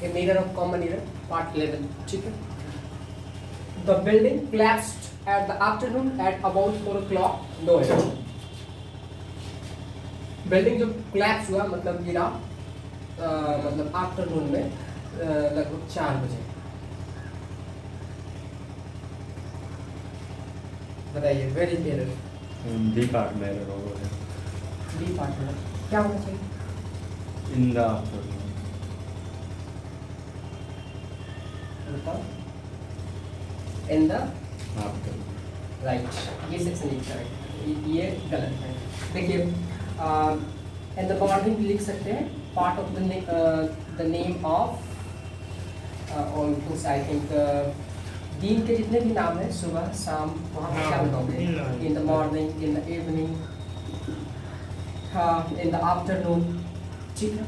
A mirror of common error part 11, ठीक है। The building collapsed at the afternoon at about 4 o'clock, no error. Building जो collapse हुआ मतलब गिरा मतलब आफ्टरनून में लगभग 4 बजे। बताइए where is error? B part में एरर होगा। बी पार्ट में क्या होना चाहिए? In the afternoon. बताओ। इन द आफ्टरनून, राइट, ये सेक्शन नहीं करेक्ट, ये गलत है। देखिए इन द मॉर्निंग लिख सकते हैं part of the name of all I think दिन के जितने भी नाम हैं सुबह शाम वहाँ पे क्या बताओगे? In the morning, in the evening, in the afternoon, ठीक है।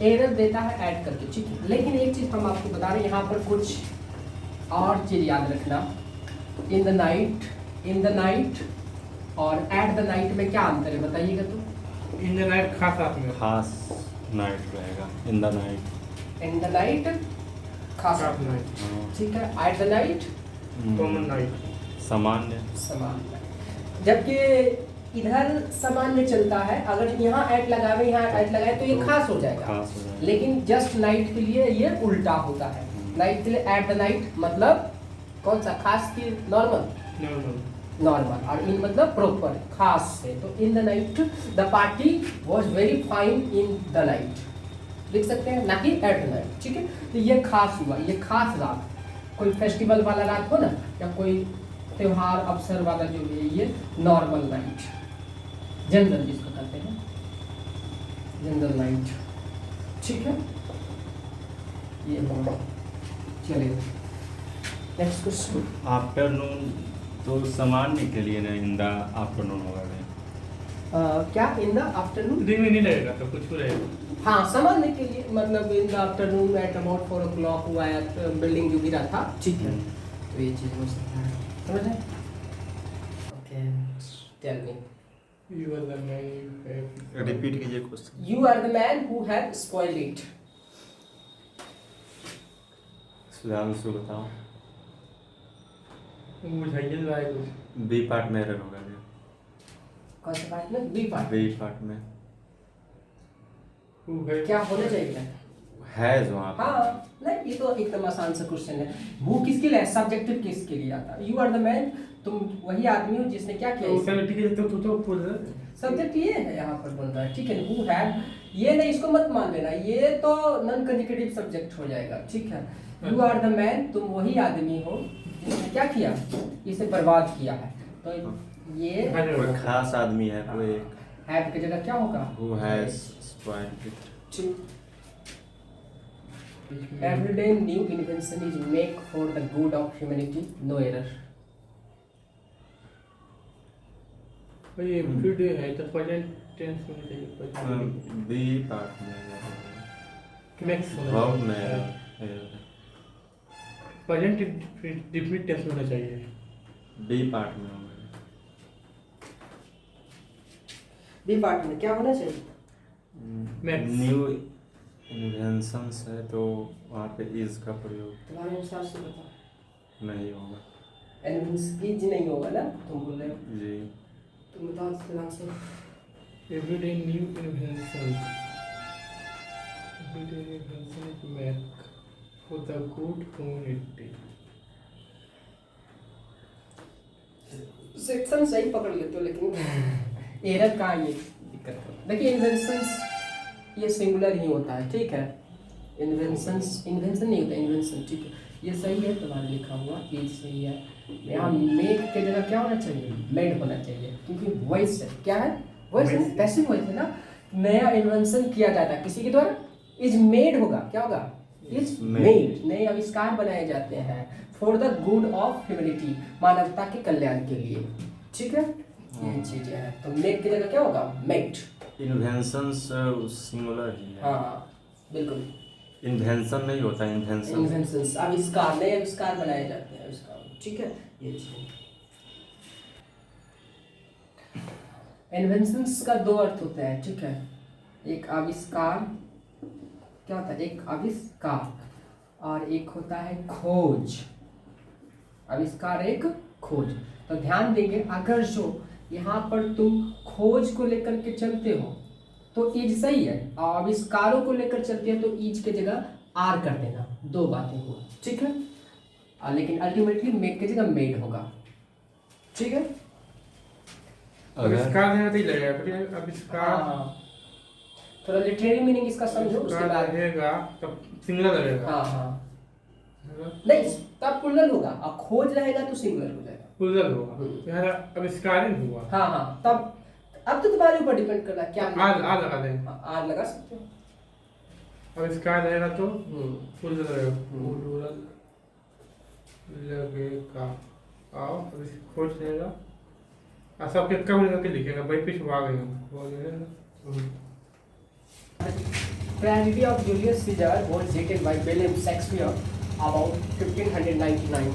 एरर देता है ऐड करके, ठीक है। लेकिन एक चीज़ हम आपको बता रहे हैं यहाँ पर कुछ और चीज़ याद रखना। इन द नाइट और एट द नाइट में क्या अंतर है बताइएगा तो? इन द नाइट खास आदमी खास नाइट रहेगा। In the night, in the night खास नाइट, ठीक है। At the night common night, सामान्य। सामान्य। जबकि इधर सामान्य चलता है, अगर यहाँ ऐट लगावे यहाँ ऐट लगाए तो ये खास हो जाएगा। खास हो जाएगा। लेकिन जस्ट नाइट के लिए ये उल्टा होता है। नाइट के लिए एट द नाइट मतलब कौन सा? खास की नॉर्मल? नॉर्मल। और इन मतलब प्रॉपर खास से। तो in the night the party was very fine in the night लिख सकते हैं, ना कि एट द नाइट, ठीक है। तो ये खास हुआ, ये खास रात, कोई फेस्टिवल वाला रात हो ना, या कोई त्योहार अवसर वाला जो भी है, ये नॉर्मल नाइट, जनरल जिसको कहते हैं, जनरल नाइट, ठीक है। ये होगा। चलिए नेक्स्ट क्वेश्चन। आफ्टरनून तो सामान्य के लिए नहीं, इन द आफ्टरनून होगा नहीं। क्या इन द आफ्टरनून? दिन में नहीं रहेगा तो कुछ रहेगा। हाँ सामान्य के लिए मतलब इन the afternoon at about 4 o'clock हुआ है, बिल्डिंग जो गिरा था, ठीक है। तो ये चीज़ हो सकता है, समझ रहे? Okay, tell me. You are the man you have. Repeat कीजिए question. You are the man who have spoiled it. Sudhanshu बताओ। बुझाइए ना है कुछ। बी पार्ट में एरर होगा नहीं। कौन सा पार्ट में? B part. बी पार्ट में Who have. क्या होना चाहिए? है जो वहाँ पे। हाँ नहीं, ये तो एकदम आसान सा क्वेश्चन है। वो किसके लिए? सब्जेक्टिव किसके लिए आता है? यू आर द मैन, तुम वही आदमी हो जिसने क्या तो किया। उसमें ठीक है तो बोल रहा है। सब्जेक्ट ये है यहाँ पर बोल रहा है, ठीक है। हु हैव, ये नहीं, इसको मत मान लेना, ये तो नॉन कंजुगेटिव सब्जेक्ट हो जाएगा, ठीक है। यू आर द मैन, तुम वही आदमी हो जिसने क्या किया, इसे बर्बाद किया है। तो ये कोई खास आदमी है, कोई हैव की जगह क्या होगा? who has spoiled it। ठीक। Every day new invention is make for the good of humanity, no error. भाई एवरी डे है तो प्रेजेंट टेंस होना चाहिए। बी पार्ट में मैक्स वर्ब होना में चाहिए। प्रेजेंट डिफिनिट टेंस होना चाहिए। बी पार्ट में होगा। बी पार्ट में क्या होना चाहिए? Max। न्यू इन्वेंशंस है तो वहाँ पे इज का प्रयोग तुम्हारे अनुसार से बताओ। नहीं होगा। इज नहीं होगा ना, तुम बोल रहे हो। जी। तुम बताओ फिलहाल से। Every day new invention. Every day invention is make for the good humanity. Section सही पकड़ लेते हो, लेकिन एरर का ये दिक्कत है। देखिए इन्वेंशंस ये सिंगुलर ही होता है, ठीक है। इन्वेंशंस, इन्वेंशन नहीं होता, इन्वेंशन, ठीक है। ये सही है, तुम्हारा लिखा हुआ ये सही है। यहाँ मेड के जगह क्या होना चाहिए? मेड होना चाहिए, क्योंकि वॉइस है, क्या है? वॉइस है, पैसिव वॉइस है ना। नया इन्वेंशन किया जाता है किसी के द्वारा, इज मेड होगा, क्या होगा? Is made. नए आविष्कार बनाए जाते हैं for the good of humanity, मानवता के कल्याण के लिए, ठीक है। ये चीजें हैं, तो मेड की जगह क्या होगा? मेड। इन्वेंशंस सिंगुलर ही है। हाँ बिल्कुल। इन्वेंशन नहीं होता, इन्वेंशन। इन्वेंशंस आविष्कार, नए आविष्कार बनाए जाते हैं, आविष्कार, ठीक है। ये चीज इन्वेंशंस का दो अर्थ होते हैं, ठीक है। एक आविष्कार क्या होता है, एक आविष्कार और एक होता है खोज। आविष्कार एक खोज। तो ध्यान देंगे, अगर जो यहाँ पर तुम खोज को लेकर के चलते हो तो इज सही है, और आविष्कारों को लेकर चलते हो तो इज के जगह आर कर देना, दो बातें हो, ठीक है। लेकिन अल्टीमेटली मेक की जगह मेड होगा, ठीक है। आविष्कार है तो ही लगेगा, फिर आविष्कार थोड़ा लिटरेरी मीनिंग इसका समझो, उसके बाद रहेगा तब सिंगुलर लगेगा। हाँ नहीं, तब प्लूरल होगा, और खोज रहेगा तो सिंगुलर हो जाएगा, प्लूरल होगा, यहाँ आविष्कार ही हुआ। हाँ तब अब तो तुम्हारे ऊपर डिपेंड करना क्या आर लगा दें, आर लगा सकते हो। आविष्कार रहेगा तो प्लूरल रहेगा, प्लूरल लगेगा, और खोज रहेगा, सबके कम करके लिखेगा, भाई पीछे आ गए। Tragedy of Julius Caesar was written by William Shakespeare about 1599।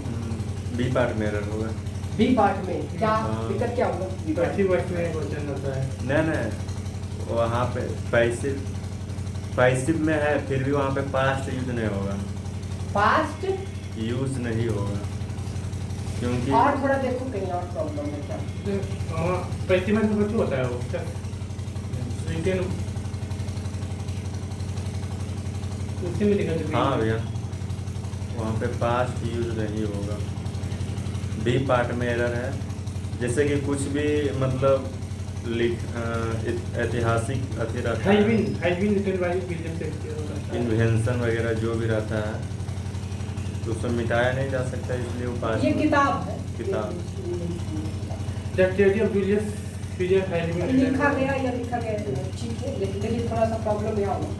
B part में एरर होगा। बी पार्ट में क्या दिक्कत क्या होगा? बी पार्ट पैसिव वॉइस में क्वेश्चन होता है। नहीं वहाँ पे पैसिव में है, फिर भी वहाँ पे पास्ट यूज नहीं होगा, पास्ट यूज नहीं होगा, क्योंकि और थोड़ा देखो कहीं और प्रॉब्लम है क्या। पैसिव में कुछ होता है वो रिटन उसी में लिखा। हाँ भैया वहाँ पे पास्ट यूज नहीं होगा, बी पार्ट में एरर है। जैसे कि कुछ भी मतलब ऐतिहासिक अति रहता है, इन्वेंशन वगैरह जो भी रहता है तो उसको मिटाया नहीं जा सकता, इसलिए वो पास्ट। ये किताब है, किताब लिखा गया या लिखा गया ठीक है, लेकिन थोड़ा सा प्रॉब्लम यहाँ हुआ।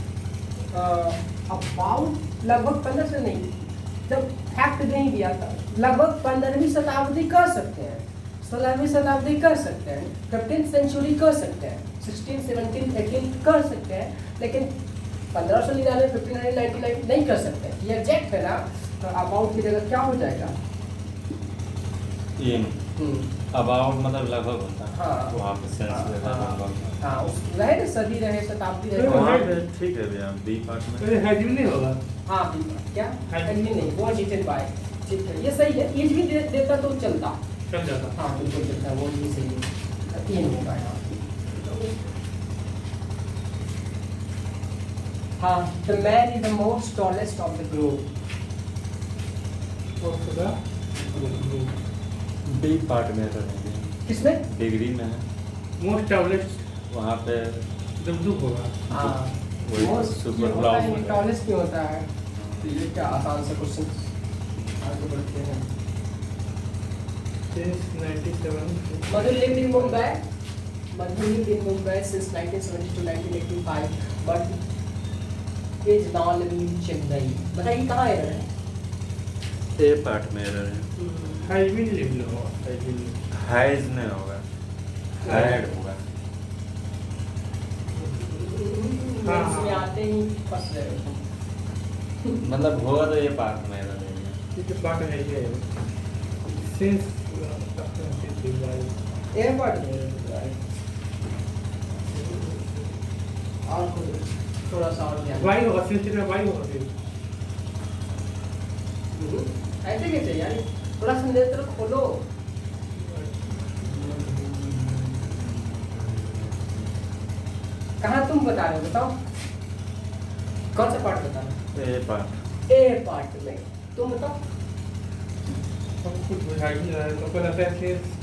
अबाउट लगभग 15 से नहीं, जब फैक्ट नहीं दिया था, लगभग 15वीं शताब्दी कर सकते हैं, 16वीं शताब्दी कर सकते हैं, 15th सेंचुरी कर सकते हैं, 16, 17, 18 कर सकते हैं, लेकिन 1599, 1599 नहीं कर सकते। ये एग्जैक्ट है ना, तो अबाउट की जगह क्या हो जाएगा? इन अबाउट मतलब लगभग होता है। हाँ वहाँ पे सेंस लगभग। हाँ उस रहे ना, सदी रहे, शताब्दी रहे, वहाँ पे ठीक है भैया, बी पार्ट में हैजिंग नहीं होगा। हाँ क्या हैजिंग नहीं, वो रिटन बाय, ठीक है, ये सही है। एज भी देता तो चलता, चल जाता। हाँ बिल्कुल चलता, वो भी सही है। 3 होगा यहाँ। हाँ, the man is the most tallest of the group। B part में एरर है, किसमें? डिग्री में है, मोस्ट टॉलेस्ट वहाँ पे दुख होगा। हाँ वही most सुपर ये होता क्लाउड है, होता है। tallest क्यों होता है? तो ये क्या आसान से क्वेश्चन आगे बढ़ते हैं। Since 97 Madhu lived in Mumbai. Madhu lived in Mumbai since 1970 to 1985, but is now living in Chennai। बताइए कहाँ एरर है? ए पार्ट में एरर है, हाइविन लिख लो, हाइविन हैज नहीं होगा, हैड होगा। इसमें आते ही फंस रहे हो। मतलब होगा तो ये पार्ट में एरर है। ये पार्ट है ये सिंस एयरपोर्ट और थोड़ा सा और ध्यान। वाई होगा, सिंस में वाई होगा फिर। ऐसे कैसे यार, थोड़ा सा नेत्र खोलो। कहाँ तुम बता रहे हो, बताओ कौन सा पार्ट बता रहे ए पार्ट। हो? ए पार्ट में तुम बताओ। कुछ बुझाई नहीं रहा है तो पता है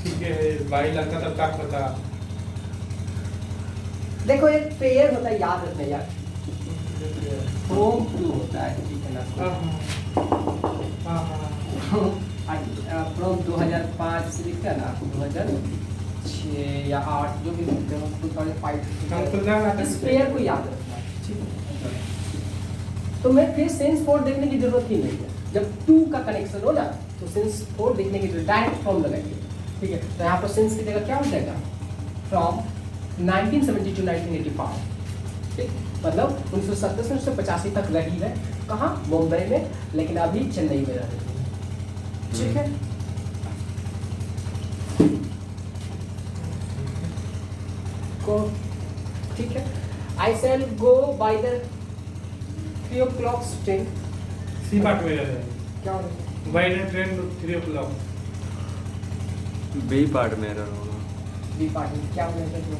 ठीक है, वाई लगता तब तक पता। देखो एक पेयर होता है, याद रखना यार, फ्रॉम टू होता है, ठीक है ना। फ्रॉम 2005 से लिखते हैं ना, 2006 या 8 जो भी लिखते हो, 2005। इस पेयर को याद रखना है, ठीक है। तो मैं फिर सेंस 4 देखने की जरूरत ही नहीं है, जब 2 का कनेक्शन हो ना तो सेंस 4 देखने की जरूरत, डायरेक्ट फ्रॉम लगाएंगे, ठीक है। तो यहाँ पर सेंस की जगह क्या हो जाएगा? फ्रॉम 1970 to 1985, ठीक, मतलब 1970 से 1985 तक रही है, कहाँ? मुंबई में, लेकिन अभी चेन्नई में रह रही है, ठीक है। को ठीक है, I shall go by the 3 o'clock train C part में एरर है। क्या होगा? By train 3 o'clock। B part में एरर होगा। बी पार्ट में क्या होना चाहिए?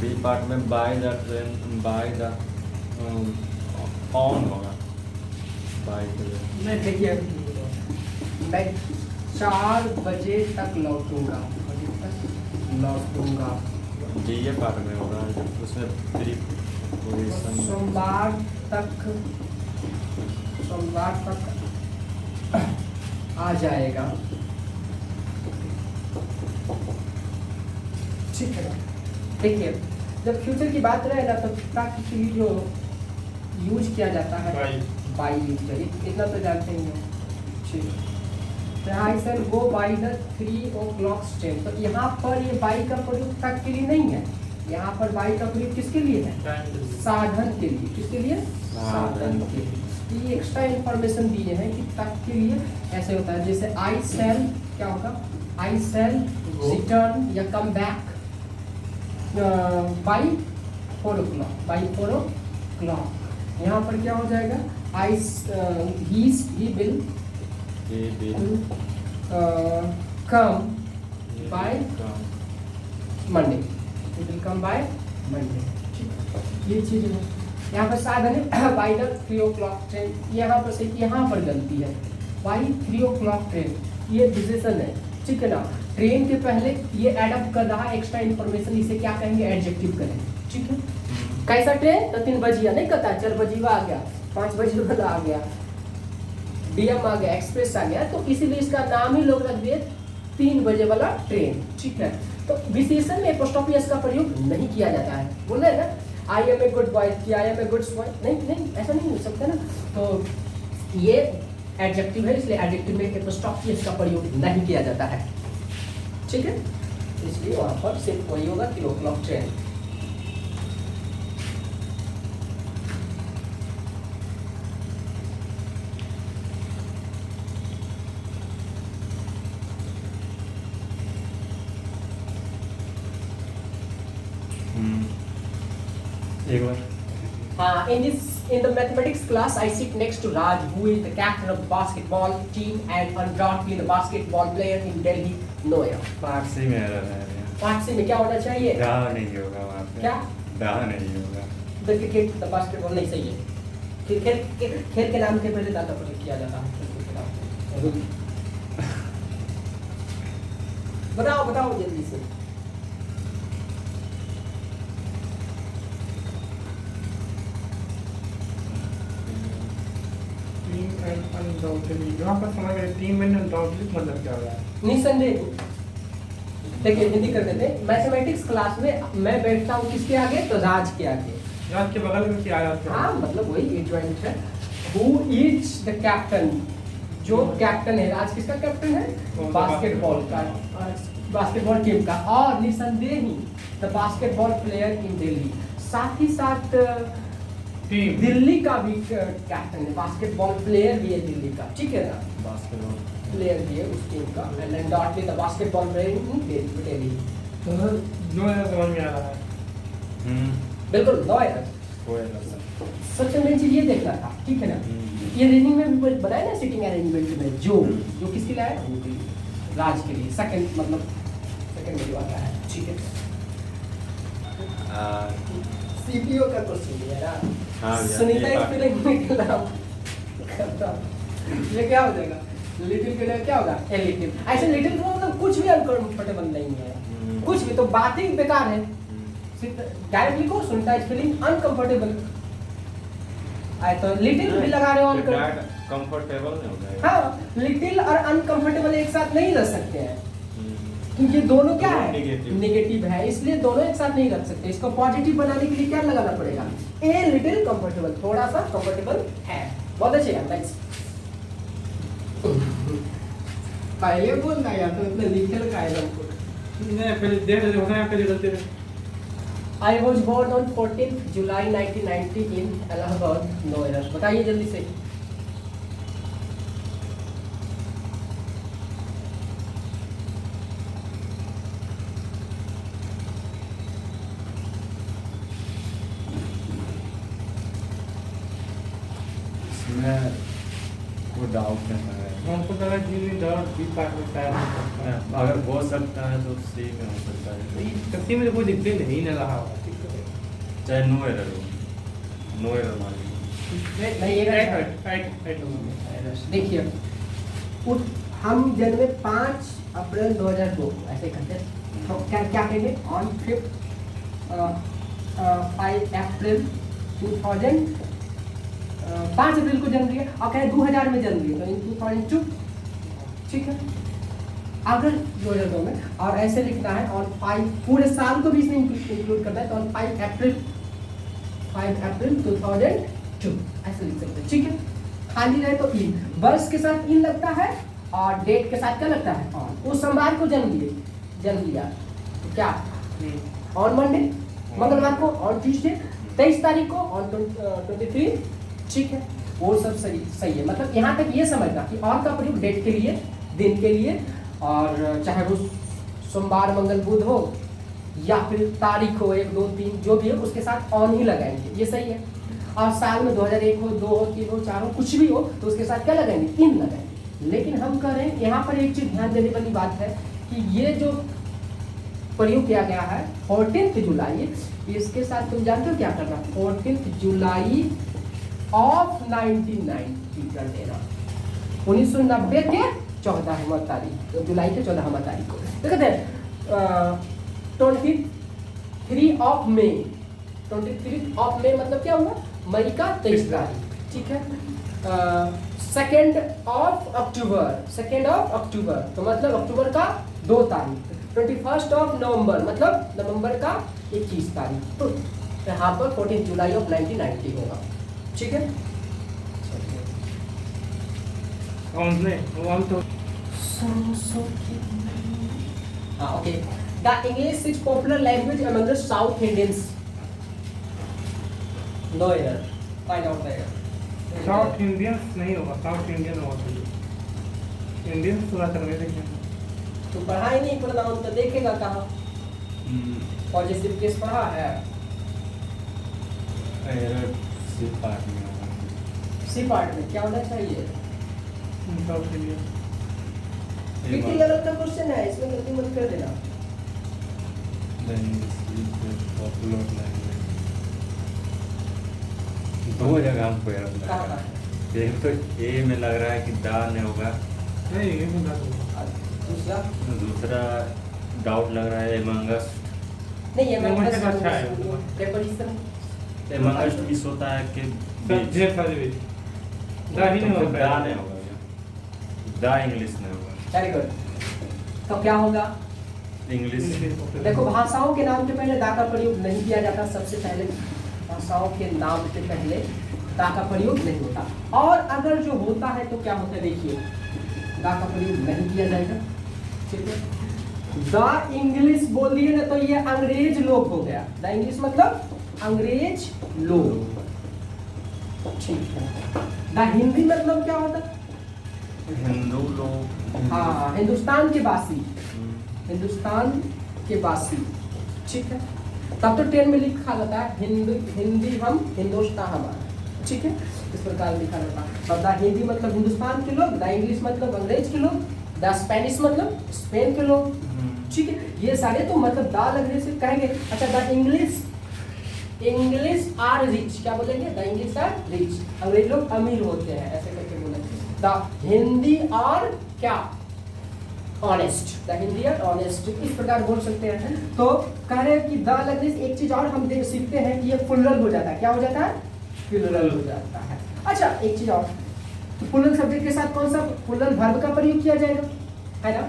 बी पार्ट में by the train by the on होगा बाय द। मैं देखिए मैं 4 बजे तक लौटूंगा। जी ये पार्ट में होगा उसमें प्रीपोजिशन सोमवार तक आ जाएगा। ठीक है ना? देखिए जब फ्यूचर की बात रहे ना तो प्रैक्टिकली जो यूज किया जाता है बाई यूज करिए, इतना तो जानते ही हैं। ठीक है, I shall go by the 3 o'clock train। तो यहाँ पर ये बाई का प्रयोग तक के लिए नहीं है, यहाँ पर बाई का प्रयोग किसके लिए है? साधन के लिए। किसके लिए? साधन के लिए। ये एक्स्ट्रा इंफॉर्मेशन दिए हैं कि तक के लिए ऐसे होता है। जैसे आई सेल क्या होगा? आई सेल रिटर्न या come back by 4 o'clock। By 4 o'clock यहाँ पर क्या हो जाएगा? I he will come by Monday। It will come by Monday। ये चीज है। यहाँ पर साधन है by the 3 o'clock train। यहाँ पर से यहाँ पर गलती है by 3 o'clock train। ये डिसीजन है, ठीक है ना? ट्रेन के पहले ये एडअप कर रहा है एक्स्ट्रा इन्फॉर्मेशन, इसे क्या कहेंगे? एडजेक्टिव करेंगे। ठीक है, कैसा ट्रेन? तो 3 बजिया नहीं कहता, 4 बजिया आ गया, 5 बजे वाला आ गया, डीएम आ गया, एक्सप्रेस आ गया, तो इसीलिए इसका नाम ही लोग रख दिए 3 बजे वाला ट्रेन। ठीक है, तो विशेषण में एपोस्ट्रोफी एस का प्रयोग नहीं किया जाता है। बोल रहे हैं ना I am a good boy कि I am a good boy, नहीं ऐसा नहीं हो सकता ना। तो ये एडजेक्टिव है, इसलिए एडजेक्टिव में एपोस्ट्रोफी एस का प्रयोग नहीं किया जाता है। ठीक है, इसलिए वहाँ पर सिर्फ वही होगा 3 o'clock ट्रेन। एक बार In the mathematics class, I sit next to Raj, who is the captain of the basketball team and undoubtedly the basketball player in Delhi, Noida। Part C में एरर है। पार्ट सी में क्या होना चाहिए? दा नहीं होगा वहाँ पे। क्या? दा नहीं होगा। The cricket, the basketball नहीं सही है। खेल के नाम के पहले दा का प्रयोग किया जाता है। बताओ जल्दी से। यहाँ पर समझ गए 3 महीने अनडाउटली मतलब क्या हो रहा है? निसंदेह। देखिए हिंदी कर देते हैं। मैथमेटिक्स क्लास में मैं बैठता हूँ किसके आगे? तो राज के आगे। राज के बगल में क्या आया? हाँ मतलब वही एडजॉइंट है। Who is the captain? जो कैप्टन है, राज किसका कैप्टन है? बास्केटबॉल का, बास्केटबॉल टीम का। और निसंदेह ही the basketball player in Delhi, साथ ही साथ दिल्ली का भी कैप्टन है, बास्केटबॉल प्लेयर भी है दिल्ली का। ठीक है ना? बास्केटबॉल प्लेयर भी है उस टीम का। And undoubtedly the basketball player in Delhi. तो नो एरर समझ में आ रहा है। बिल्कुल नो एरर। कोई एरर नहीं। सबसे मेन चीज ये देखना था, ठीक है ना? ये रीडिंग में भी बताया ना सीटिंग अरेंजमेंट में जो किसके लिए है? राज के लिए। सेकंड मतलब सेकंड में जो आता है। ठीक है, सीपीओ का क्वेश्चन है ना। हाँ सुनीता स्पेलिंग में नाम करता ये क्या हो जाएगा? लिटिल के लिए क्या होगा? A little. ऐसे लिटिल को मतलब कुछ भी अनकंफर्टेबल नहीं है, कुछ भी, तो बात ही बेकार है। डायरेक्ट लिखो सुनीता स्पेलिंग अनकंफर्टेबल। तो लिटिल भी लगा रहे हो कंफर्टेबल नहीं होगा। हाँ, लिटिल और अनकंफर्टेबल एक साथ नहीं रह सकते हैं, क्योंकि दोनों क्या है? नेगेटिव है, इसलिए दोनों एक साथ नहीं रख सकते। इसको पॉजिटिव बनाने के लिए क्या लगाना पड़ेगा? ए लिटिल कंफर्टेबल, थोड़ा सा कंफर्टेबल है। बहुत अच्छे यार, नाइस। पहले बोलना यार, तो इतने लिखल का है हमको। नहीं पहले देख ले होना है, पहले गलती है। I was born on 14th July 1990 in Allahabad, no error। बताइए जल्दी से। इसमें कोई डाउट नहीं है। हमको लगा जी में दौड़ बी पार्ट में शायद हो सकता है। अगर हो सकता है तो सी में हो सकता है, सच्ची में तो कोई दिक्कत नहीं ना रहा होगा, ठीक है। चाहे नो एरर हो, नो एरर मान लीजिए। नहीं ये राइट देखिए हम जनवरी 5 अप्रैल 2002 ऐसे करते हैं। तो क्या क्या कहेंगे ऑन 5 अप्रैल 2000 5 अप्रैल को जन्म लिया और कहें 2000 में जन्म लिया तो इन 2002 ठीक है। अगर 2002 में और ऐसे लिखना है ऑन 5 पूरे साल को भी इसमें इंक्लूड करना है तो ऑन 5 अप्रैल 2002 ऐसे लिख सकते हैं, ठीक है। खाली रहे तो इन, वर्ष के साथ इन लगता है और डेट के साथ क्या लगता है ऑन। उस सोमवार को जन्म लिया तो क्या ऑन मंडे, मंगलवार को ऑन ट्यूसडे, 23 तारीख को ऑन 23, ठीक है। वो सब सही है। मतलब यहाँ तक ये समझना कि ऑन का प्रयोग डेट के लिए, दिन के लिए, और चाहे वो सोमवार मंगल बुध हो या फिर तारीख हो 1 2 3 जो भी हो उसके साथ ऑन ही लगाएंगे, ये सही है। और साल में 2001 हो 2 हो 3 हो 4 हो कुछ भी हो तो उसके साथ क्या लगाएंगे, इन लगाएंगे। लेकिन हम कह रहे हैं यहाँ पर एक चीज ध्यान देने वाली बात है कि ये जो प्रयोग किया गया है 14 जुलाई, इसके साथ तुम जानते हो क्या करना, 14 जुलाई ऑफ 1990 कर देना। 1990 के 14वीं तारीख, तो जुलाई के 14वीं तारीख को तो कहते हैं 23 ऑफ मई, 23 ऑफ मई मतलब क्या हुआ, मई का 23 तारीख, ठीक है। 2 ऑफ अक्टूबर तो मतलब अक्टूबर का 2 तारीख। 21 ऑफ नवंबर मतलब नवंबर का 21 तारीख। तो यहाँ पर 14 जुलाई ऑफ 1990 होगा, ठीक है। Okay, the English is popular language among the South Indians. No error, find out the error. South Indians नहीं होगा, साउथ इंडियन होगा चाहिए। इंडियंस थोड़ा करने देखें। तो पढ़ा ही नहीं, प्रोनाउन तो देखेगा कहाँ। पॉजिटिव केस पढ़ा है, एरर सी पार्ट में होगा। सी पार्ट में क्या होना चाहिए, साउथ इंडियन। कितनी लेवल का क्वेश्चन है, इसमें गलती मत कर देना। पॉपुलर लैंग्वेज 2 जगह हमको एरर लग रहा है। एक तो ए में लग रहा है कि दा नहीं होगा, नहीं ये तो बात होगा। दूसरा डाउट लग रहा है एमंगस। नहीं ये एमंगस अच्छा है। प्रीपोजिशन एमंगस मिस होता है कि बीच। ढेर सारे बीच दा ही नहीं तो होगा, दा नहीं होगा, दा इंग्लिश नहीं होगा, वेरी गुड। तो क्या होगा, इंग्लिश। देखो भाषाओं के नाम के पहले दा का प्रयोग नहीं किया जाता। सबसे पहले भाषाओं के नाम के पहले दा का प्रयोग नहीं होता, और अगर जो होता है तो क्या होता है, देखिए दा का प्रयोग नहीं किया जाएगा, ठीक है। द इंग्लिश बोल दिए ना तो ये अंग्रेज लोग हो गया। द इंग्लिश मतलब अंग्रेज लोग, ठीक है। द हिंदी मतलब क्या होता है, हिंदू लोग। हाँ, हिंदुस्तान के वासी, हिंदुस्तान के वासी, ठीक है। तब तो 10 में लिखा रहता है हिंदी हम, हिंदुस्तान हमारा, ठीक है। इस प्रकार लिखा रहता है। और द हिंदी मतलब हिंदुस्तान के लोग, द इंग्लिश मतलब अंग्रेज के लोग, द स्पेनिश मतलब स्पेन के लोग, ठीक है। ये सारे तो मतलब दा लगने से कहेंगे। अच्छा, द इंग्लिश आर रिच, क्या बोलेंगे, द इंग्लिश आर रिच, अंग्रेज लोग अमीर होते हैं, ऐसे करके बोलेंगे। द हिंदी आर क्या, honest, the Hindi are honest, इस प्रकार बोल सकते हैं। तो कह रहे हैं कि द लगने से एक चीज और हम सीखते हैं कि ये प्लुरल हो जाता है। क्या हो जाता है, प्लुरल हो जाता है। अच्छा, एक चीज और, तो प्लुरल सब्जेक्ट के साथ कौन सा प्लुरल वर्ब का प्रयोग किया जाएगा, है ना।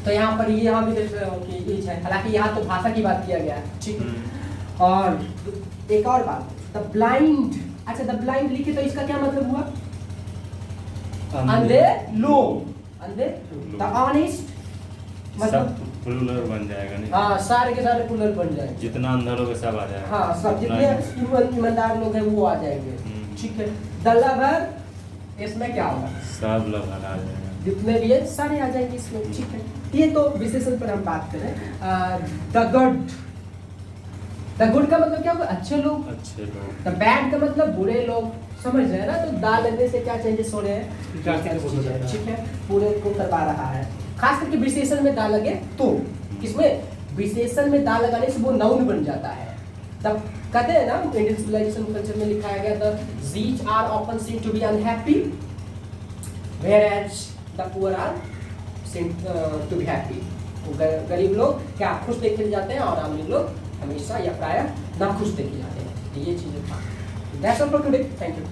तो यहाँ पर यहाँ भी देख रहे हो कि इज है, हालांकि यहाँ तो भाषा की बात किया गया है, ठीक है। और एक और बात, द ब्लाइंड, अच्छा द ब्लाइंड लिखे तो इसका क्या मतलब हुआ, अंधे लोग, अंधे। द ऑनेस्ट मतलब प्लुरल बन जाएगा नहीं, हाँ, सारे के सारे प्लुरल बन जाएंगे। जितना अंदर लोग सब आ जाएगा, हाँ, सब जितने ईमानदार लोग हैं वो आ जाएंगे, ठीक है। द लवर, इसमें क्या होगा, सब लोग आ जाएगा, जितने भी है सारे आ जाएंगे इसमें, ठीक है। ये तो विशेषण पर हम बात करें। द गुड, द गुड का मतलब क्या होगा, अच्छे लोग। अच्छे लोग। द बैड का मतलब बुरे लोग, समझ रहे हैं ना। तो दा लगने से क्या चेंजेस हो रहे हैं, ठीक है, पूरे को करवा रहा है। खास करके विशेषण में दा लगे तो, किसमें, विशेषण में दा लगाने से वो नाउन बन जाता है। तब कहते हैं ना इंडियन सिविलाइजेशन कल्चर में लिखा गया the rich are often seen to be unhappy whereas the poor are seen to be happy। गरीब लोग क्या खुश देखे जाते हैं और अमीर लोग हमेशा या प्रायः ना खुश देखे जाते हैं। ये चीज़ें था। That's all for today. Thank you.